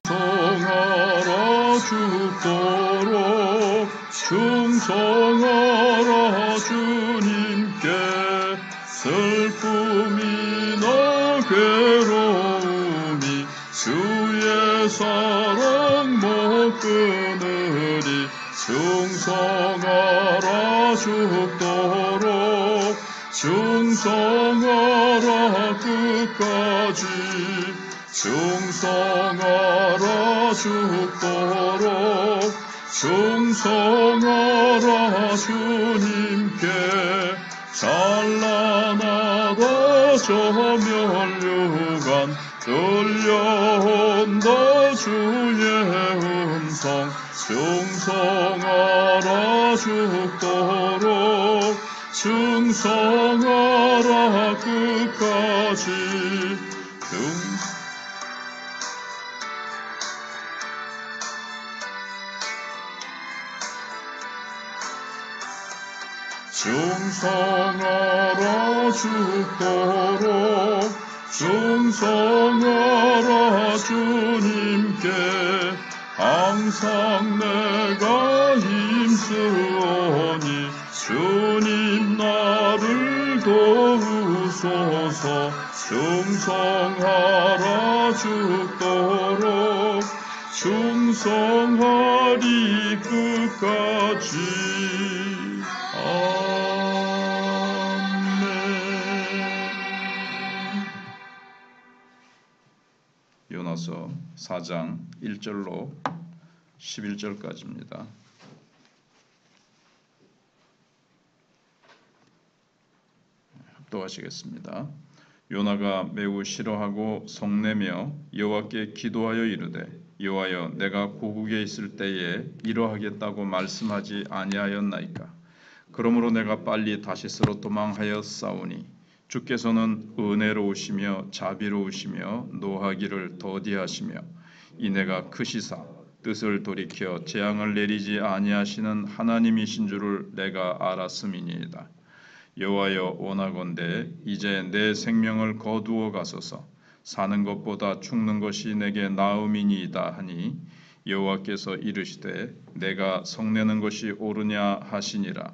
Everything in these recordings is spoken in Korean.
충성하라 죽도록 충성하라 주님께 슬픔이나 괴로움이 주의 사랑 못 끊으리 충성하라 죽도록 충성하라 끝까지 충성하라 죽도록 충성하라 주님께 찬란하다 저 면류관 들려온다 주의 음성 충성하라 죽도록 충성하라 끝까지 충성하라 죽도록 충성하라 주님께 항상 내가 힘쓰오니 주님 나를 도우소서 충성하라 죽도록 충성하리 끝까지 아멘. 요나서 4장 1절로 11절까지입니다. 합독하시겠습니다. 요나가 매우 싫어하고 성내며 여호와께 기도하여 이르되 여호와여 내가 고국에 있을 때에 이러하겠다고 말씀하지 아니하였나이까. 그러므로 내가 빨리 다시스로 도망하여 싸우니 주께서는 은혜로우시며 자비로우시며 노하기를 더디하시며 이내가 크시사 뜻을 돌이켜 재앙을 내리지 아니하시는 하나님이신 줄을 내가 알았음이니이다. 여호와여 원하건대 이제 내 생명을 거두어 가소서. 사는 것보다 죽는 것이 내게 나음이니이다 하니 여호와께서 이르시되 내가 성내는 것이 옳으냐 하시니라.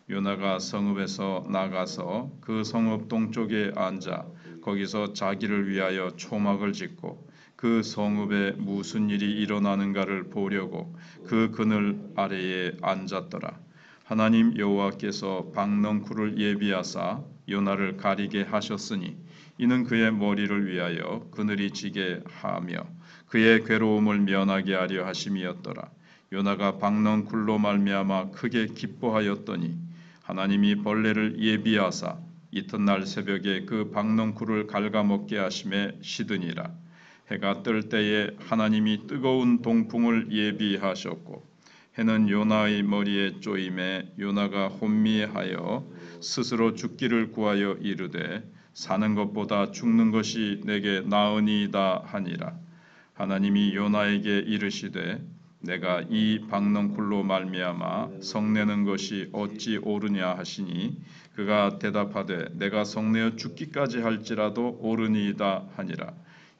요나가 성읍에서 나가서 그 성읍 동쪽에 앉아 거기서 자기를 위하여 초막을 짓고 그 성읍에 무슨 일이 일어나는가를 보려고 그 그늘 아래에 앉았더라. 하나님 여호와께서 박넝쿨을 예비하사 요나를 가리게 하셨으니 이는 그의 머리를 위하여 그늘이 지게 하며 그의 괴로움을 면하게 하려 하심이었더라. 요나가 박넝쿨로 말미암아 크게 기뻐하였더니 하나님이 벌레를 예비하사 이튿날 새벽에 그 박넝쿨을 갉아먹게 하심에 시드니라. 해가 뜰 때에 하나님이 뜨거운 동풍을 예비하셨고 해는 요나의 머리에 쪼임에 요나가 혼미하여 스스로 죽기를 구하여 이르되 사는 것보다 죽는 것이 내게 나으니이다 하니라. 하나님이 요나에게 이르시되 내가 이 박넝쿨로 말미암아 성내는 것이 어찌 옳으냐 하시니 그가 대답하되 내가 성내어 죽기까지 할지라도 옳으니이다 하니라.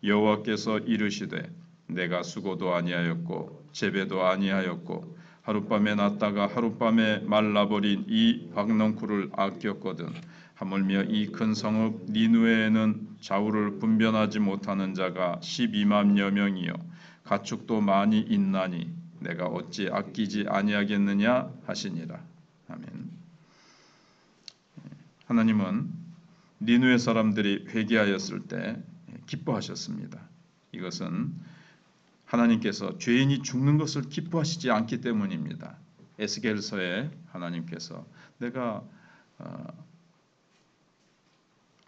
여호와께서 이르시되 내가 수고도 아니하였고 재배도 아니하였고 하룻밤에 났다가 하룻밤에 말라버린 이 박넝쿨을 아꼈거든 하물며 이 큰 성읍 니느웨에는 좌우를 분변하지 못하는 자가 12만여 명이요 가축도 많이 있나니 내가 어찌 아끼지 아니하겠느냐 하시니라. 아멘. 하나님은 니느웨 사람들이 회개하였을 때 기뻐하셨습니다. 이것은 하나님께서 죄인이 죽는 것을 기뻐하시지 않기 때문입니다. 에스겔서에 하나님께서 내가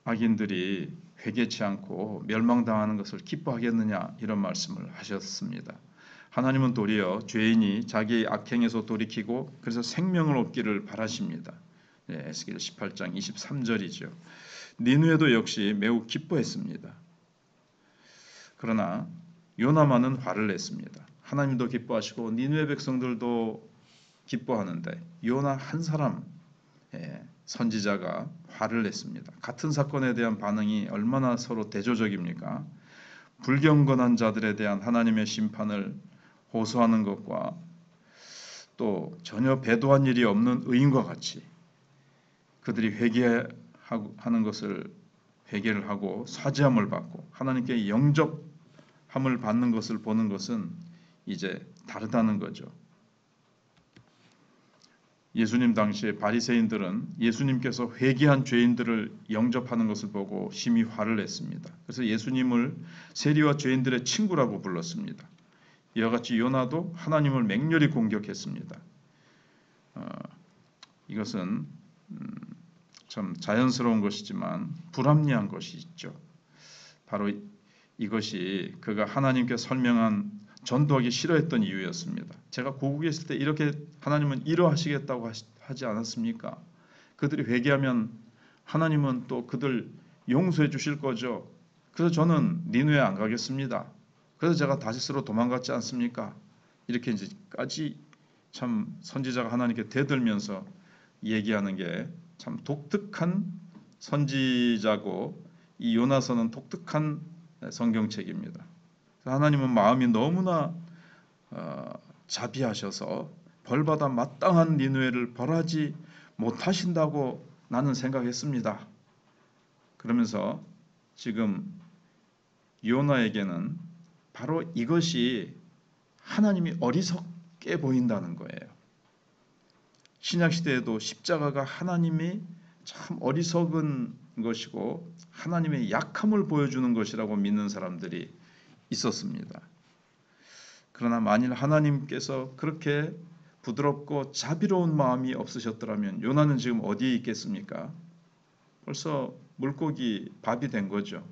악인들이 회개치 않고 멸망당하는 것을 기뻐하겠느냐 이런 말씀을 하셨습니다. 하나님은 도리어 죄인이 자기의 악행에서 돌이키고 그래서 생명을 얻기를 바라십니다. 에스겔 18장 23절이죠. 니느웨도 역시 매우 기뻐했습니다. 그러나 요나만은 화를 냈습니다. 하나님도 기뻐하시고 니느웨 백성들도 기뻐하는데 요나 한 사람 선지자가 화를 냈습니다. 같은 사건에 대한 반응이 얼마나 서로 대조적입니까? 불경건한 자들에 대한 하나님의 심판을 호소하는 것과 또 전혀 배도한 일이 없는 의인과 같이 그들이 회개하는 것을 회개를 하고 사죄함을 받고 하나님께 영접함을 받는 것을 보는 것은 이제 다르다는 거죠. 예수님 당시에 바리새인들은 예수님께서 회개한 죄인들을 영접하는 것을 보고 심히 화를 냈습니다. 그래서 예수님을 세리와 죄인들의 친구라고 불렀습니다. 이와 같이 요나도 하나님을 맹렬히 공격했습니다. 이것은 참 자연스러운 것이지만 불합리한 것이 있죠. 바로 이것이 그가 하나님께 설명한 전도하기 싫어했던 이유였습니다. 제가 고국에 있을 때 이렇게 하나님은 이러하시겠다고 하지 않았습니까? 그들이 회개하면 하나님은 또 그들 용서해 주실 거죠. 그래서 저는 니느웨 안 가겠습니다. 그래서 제가 다시스로 도망갔지 않습니까? 이렇게 이제까지 참 선지자가 하나님께 대들면서 얘기하는 게 참 독특한 선지자고 이 요나서는 독특한 성경책입니다. 하나님은 마음이 너무나 자비하셔서 벌받아 마땅한 니느웨를 벌하지 못하신다고 나는 생각했습니다. 그러면서 지금 요나에게는 바로 이것이 하나님이 어리석게 보인다는 거예요. 신약시대에도 십자가가 하나님이 참 어리석은 것이고 하나님의 약함을 보여주는 것이라고 믿는 사람들이 있었습니다. 그러나 만일 하나님께서 그렇게 부드럽고 자비로운 마음이 없으셨더라면 요나는 지금 어디에 있겠습니까? 벌써 물고기 밥이 된 거죠.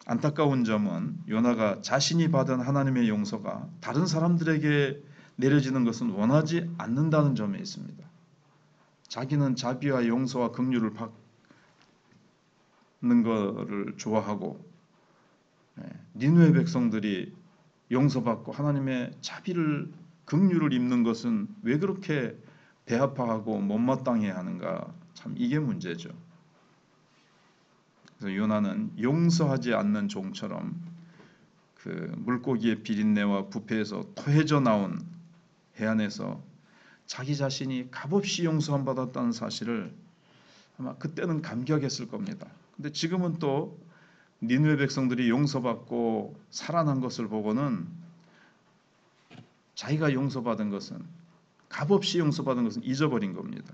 안타까운 점은 요나가 자신이 받은 하나님의 용서가 다른 사람들에게 내려지는 것은 원하지 않는다는 점에 있습니다. 자기는 자비와 용서와 긍휼을 받는 것을 좋아하고 니느웨 백성들이 용서받고 하나님의 자비를 긍휼을 입는 것은 왜 그렇게 배아파하고 못마땅해 하는가? 참 이게 문제죠. 그래서 요나는 용서하지 않는 종처럼 그 물고기의 비린내와 부패에서 토해져 나온 해안에서 자기 자신이 값없이 용서함 받았다는 사실을 아마 그때는 감격했을 겁니다. 근데 지금은 또 니느웨 백성들이 용서받고 살아난 것을 보고는 자기가 용서받은 것은 값없이 용서받은 것은 잊어버린 겁니다.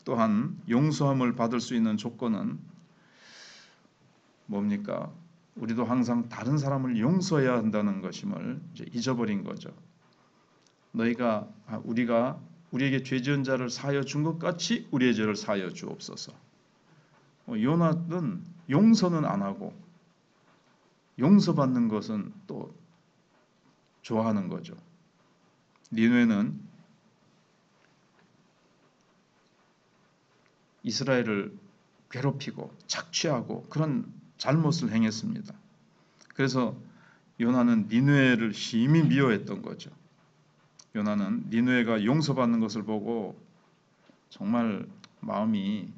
또한 용서함을 받을 수 있는 조건은 뭡니까? 우리도 항상 다른 사람을 용서해야 한다는 것임을 이제 잊어버린 거죠. 우리가 우리에게 죄 지은 자를 사하여 준 것 같이 우리의 죄를 사하여 주옵소서. 요나는 용서는 안 하고 용서받는 것은 또 좋아하는 거죠. 니느웨는 이스라엘을 괴롭히고 착취하고 그런 잘못을 행했습니다. 그래서 요나는 니느웨를 심히 미워했던 거죠. 요나는 니느웨가 용서받는 것을 보고 정말 마음이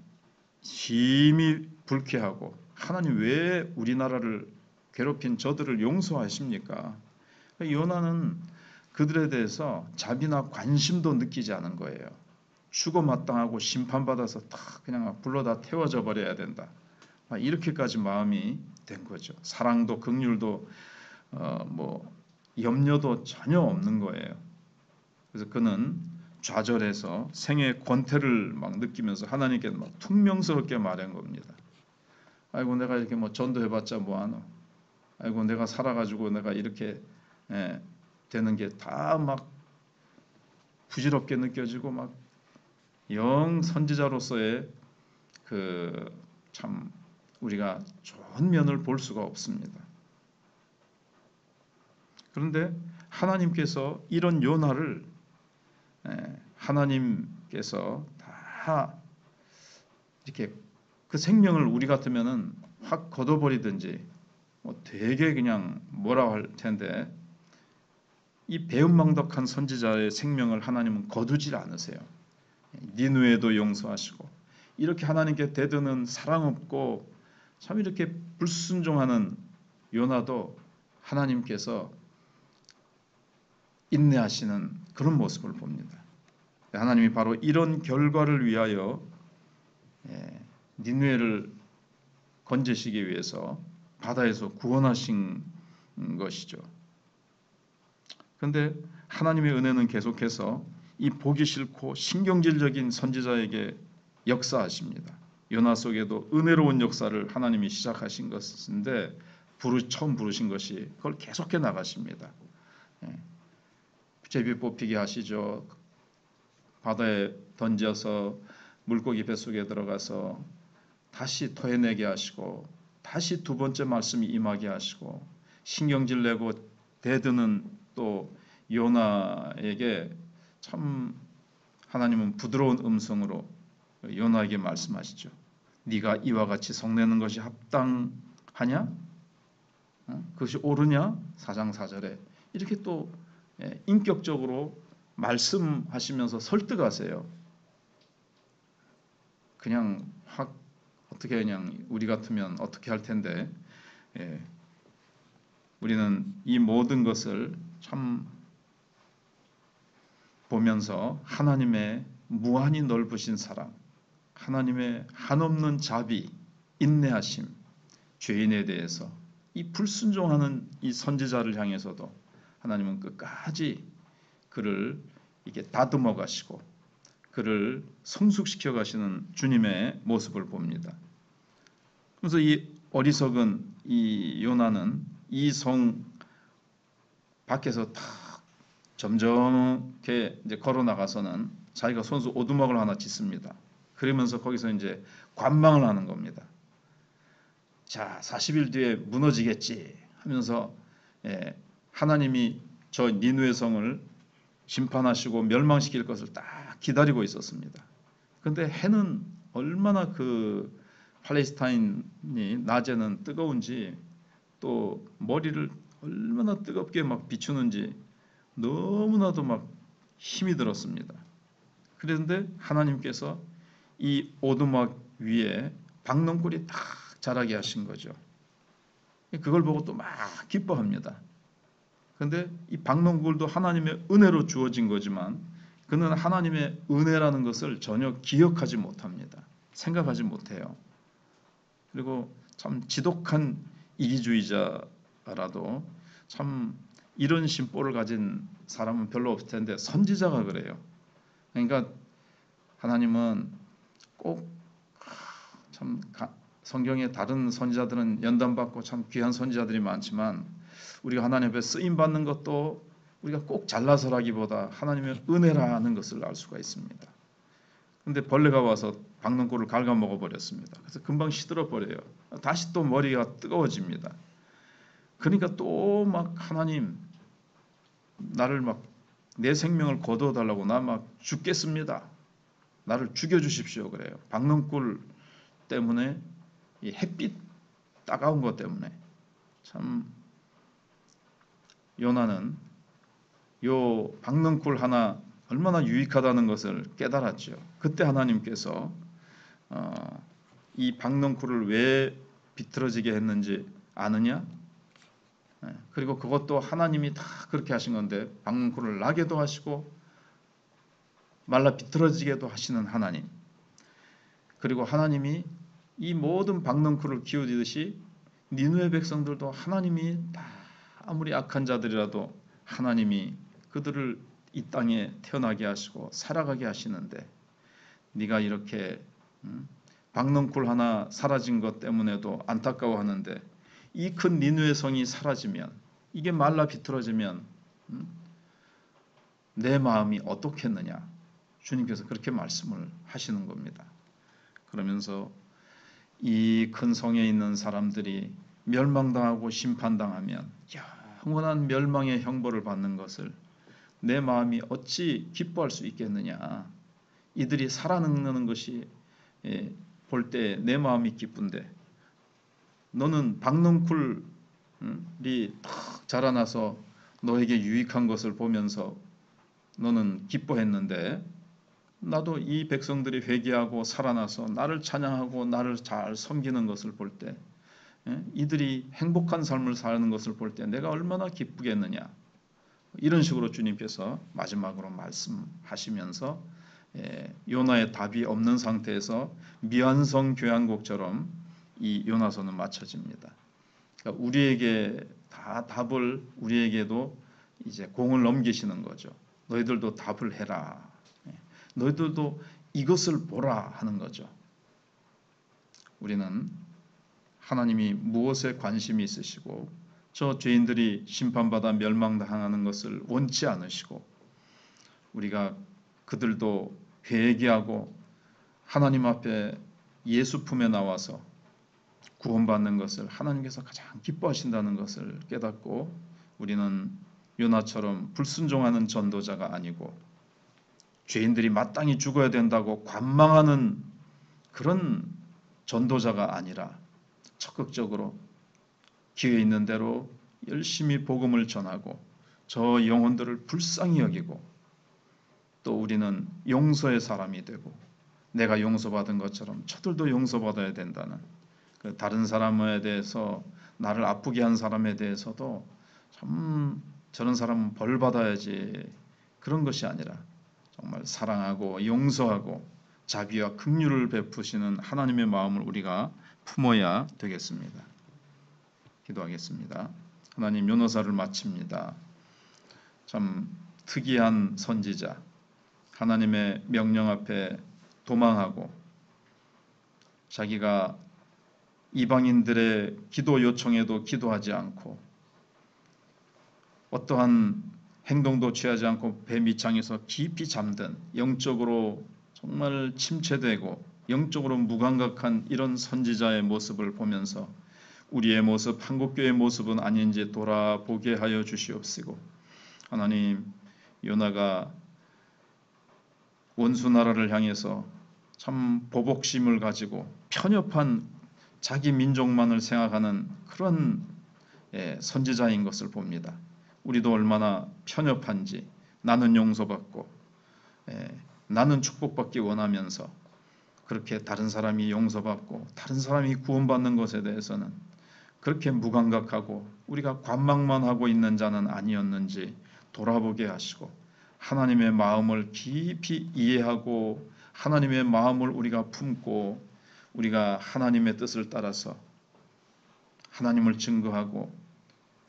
심히 불쾌하고 하나님 왜 우리나라를 괴롭힌 저들을 용서하십니까? 요나는 그들에 대해서 자비나 관심도 느끼지 않은 거예요. 추고마땅하고 심판받아서 다 그냥 불러다 태워져 버려야 된다. 이렇게까지 마음이 된 거죠. 사랑도 긍휼도 염려도 전혀 없는 거예요. 그래서 그는 좌절해서 생의 권태를 막 느끼면서 하나님께 막 퉁명스럽게 말한 겁니다. 아이고 내가 이렇게 전도해봤자 뭐하노? 아이고 내가 살아가지고 내가 이렇게 되는 게 다 막 부질없게 느껴지고 막 영 선지자로서의 그 참 우리가 좋은 면을 볼 수가 없습니다. 그런데 하나님께서 이런 요나를 하나님께서 다 이렇게 그 생명을 우리 같으면은 확 걷어버리든지 되게 그냥 뭐라 할 텐데 이 배은망덕한 선지자의 생명을 하나님은 거두질 않으세요. 니느웨도 용서하시고 이렇게 하나님께 대드는 사랑 없고 참 이렇게 불순종하는 요나도 하나님께서 인내하시는 그런 모습을 봅니다. 하나님이 바로 이런 결과를 위하여 니느웨를 건지시기 위해서 바다에서 구원하신 것이죠. 그런데 하나님의 은혜는 계속해서 이 보기 싫고 신경질적인 선지자에게 역사하십니다. 요나 속에도 은혜로운 역사를 하나님이 시작하신 것인데 처음 부르신 것이 그걸 계속해 나가십니다. 제비 뽑히게 하시죠. 바다에 던져서 물고기 뱃속에 들어가서 다시 토해내게 하시고 다시 두 번째 말씀이 임하게 하시고 신경질 내고 대드는 또 요나에게 참 하나님은 부드러운 음성으로 요나에게 말씀하시죠. 네가 이와 같이 성내는 것이 합당하냐? 그것이 옳으냐? 4장 4절에 이렇게 또 인격적으로 말씀하시면서 설득하세요. 그냥 확 어떻게 그냥 우리 같으면 어떻게 할 텐데 우리는 이 모든 것을 참 보면서 하나님의 무한히 넓으신 사랑, 하나님의 한없는 자비, 인내하심, 죄인에 대해서 이 불순종하는 이 선지자를 향해서도 하나님은 끝까지 그를 이렇게 다듬어 가시고 그를 성숙시켜 가시는 주님의 모습을 봅니다. 그래서 이 어리석은 이 요나는 이 성 밖에서 탁 점잖게 이제 걸어 나가서는 자기가 손수 오두막을 하나 짓습니다. 그러면서 거기서 이제 관망을 하는 겁니다. 자, 40일 뒤에 무너지겠지 하면서 하나님이 저 니느웨 성을 심판하시고 멸망시킬 것을 딱 기다리고 있었습니다. 그런데 해는 얼마나 그 팔레스타인이 낮에는 뜨거운지 또 머리를 얼마나 뜨겁게 막 비추는지 너무나도 막 힘이 들었습니다. 그런데 하나님께서 이 오두막 위에 박농골이 딱 자라게 하신 거죠. 그걸 보고 또 막 기뻐합니다. 그런데 이 박농골도 하나님의 은혜로 주어진 거지만 그는 하나님의 은혜라는 것을 전혀 기억하지 못합니다. 생각하지 못해요. 그리고 참 지독한 이기주의자라도 참 이런 심보를 가진 사람은 별로 없을 텐데 선지자가 그래요. 그러니까 하나님은 꼭 참 성경의 다른 선지자들은 연단받고 참 귀한 선지자들이 많지만 우리가 하나님 앞에 쓰임 받는 것도 우리가 꼭 잘나서라기보다 하나님의 은혜라는 것을 알 수가 있습니다. 근데 벌레가 와서 박농골을 갉아먹어 버렸습니다. 그래서 금방 시들어 버려요. 다시 또 머리가 뜨거워집니다. 그러니까 또 막 하나님 나를 막 내 생명을 거두어 달라고 나 막 죽겠습니다. 나를 죽여 주십시오 그래요. 박농골 때문에 이 햇빛 따가운 것 때문에 참 요나는 요 박농골 하나 얼마나 유익하다는 것을 깨달았죠. 그때 하나님께서 이 박농골을 왜 비틀어지게 했는지 아느냐? 그리고 그것도 하나님이 다 그렇게 하신 건데 박농골을 나게도 하시고 말라 비틀어지게도 하시는 하나님. 그리고 하나님이 이 모든 박농골을 키우듯이 니느웨 백성들도 하나님이 다 아무리 악한 자들이라도 하나님이 그들을 이 땅에 태어나게 하시고 살아가게 하시는데 네가 이렇게 박농골 하나 사라진 것 때문에도 안타까워하는데 이 큰 니느웨 성이 사라지면 이게 말라 비틀어지면 내 마음이 어떻겠느냐 주님께서 그렇게 말씀을 하시는 겁니다. 그러면서 이 큰 성에 있는 사람들이 멸망당하고 심판당하면 영원한 멸망의 형벌을 받는 것을 내 마음이 어찌 기뻐할 수 있겠느냐. 이들이 살아남는 것이 볼 때 내 마음이 기쁜데 너는 박농쿨이 탁 자라나서 너에게 유익한 것을 보면서 너는 기뻐했는데 나도 이 백성들이 회개하고 살아나서 나를 찬양하고 나를 잘 섬기는 것을 볼 때 이들이 행복한 삶을 사는 것을 볼 때 내가 얼마나 기쁘겠느냐. 이런 식으로 주님께서 마지막으로 말씀하시면서 요나의 답이 없는 상태에서 미완성 교향곡처럼 이 요나서는 마쳐집니다. 그러니까 우리에게 다 답을 우리에게도 이제 공을 넘기시는 거죠. 너희들도 답을 해라. 너희들도 이것을 보라 하는 거죠. 우리는 하나님이 무엇에 관심이 있으시고 저 죄인들이 심판받아 멸망당하는 것을 원치 않으시고 우리가 그들도 회개하고 하나님 앞에 예수 품에 나와서 구원받는 것을 하나님께서 가장 기뻐하신다는 것을 깨닫고 우리는 요나처럼 불순종하는 전도자가 아니고 죄인들이 마땅히 죽어야 된다고 관망하는 그런 전도자가 아니라 적극적으로 기회 있는 대로 열심히 복음을 전하고 저 영혼들을 불쌍히 여기고 또 우리는 용서의 사람이 되고 내가 용서받은 것처럼 저들도 용서받아야 된다는 다른 사람에 대해서 나를 아프게 한 사람에 대해서도 참 저런 사람은 벌 받아야지 그런 것이 아니라 정말 사랑하고 용서하고 자비와 긍휼을 베푸시는 하나님의 마음을 우리가 품어야 되겠습니다. 기도하겠습니다. 하나님 요나서를 마칩니다. 참 특이한 선지자, 하나님의 명령 앞에 도망하고 자기가 이방인들의 기도 요청에도 기도하지 않고 어떠한 행동도 취하지 않고 배 밑창에서 깊이 잠든 영적으로 정말 침체되고 영적으로 무감각한 이런 선지자의 모습을 보면서 우리의 모습, 한국교회의 모습은 아닌지 돌아보게 하여 주시옵시고 하나님 요나가 원수 나라를 향해서 참 보복심을 가지고 편협한 자기 민족만을 생각하는 그런 선지자인 것을 봅니다. 우리도 얼마나 편협한지 나는 용서받고 나는 축복받기 원하면서 그렇게 다른 사람이 용서받고 다른 사람이 구원받는 것에 대해서는 그렇게 무감각하고 우리가 관망만 하고 있는 자는 아니었는지 돌아보게 하시고 하나님의 마음을 깊이 이해하고 하나님의 마음을 우리가 품고 우리가 하나님의 뜻을 따라서 하나님을 증거하고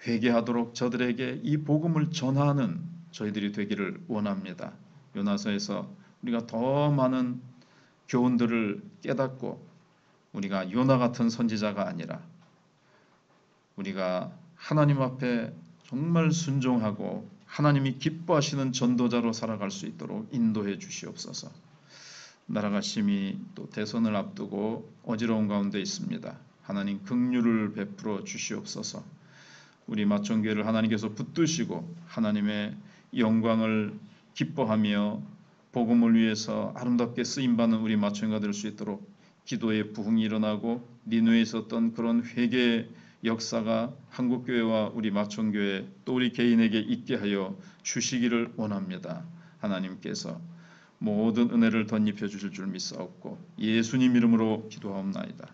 회개하도록 저들에게 이 복음을 전하는 저희들이 되기를 원합니다. 요나서에서 우리가 더 많은 교훈들을 깨닫고 우리가 요나 같은 선지자가 아니라 우리가 하나님 앞에 정말 순종하고 하나님이 기뻐하시는 전도자로 살아갈 수 있도록 인도해 주시옵소서. 나라가 심히 또 대선을 앞두고 어지러운 가운데 있습니다. 하나님 긍휼을 베풀어 주시옵소서. 우리 마천교회를 하나님께서 붙드시고 하나님의 영광을 기뻐하며 복음을 위해서 아름답게 쓰임받는 우리 마천교회가 될 수 있도록 기도의 부흥이 일어나고 니누에 있었던 그런 회개의 역사가 한국교회와 우리 마천교회 또 우리 개인에게 있게 하여 주시기를 원합니다. 하나님께서 모든 은혜를 덧입혀 주실 줄 믿사옵고 예수님 이름으로 기도하옵나이다.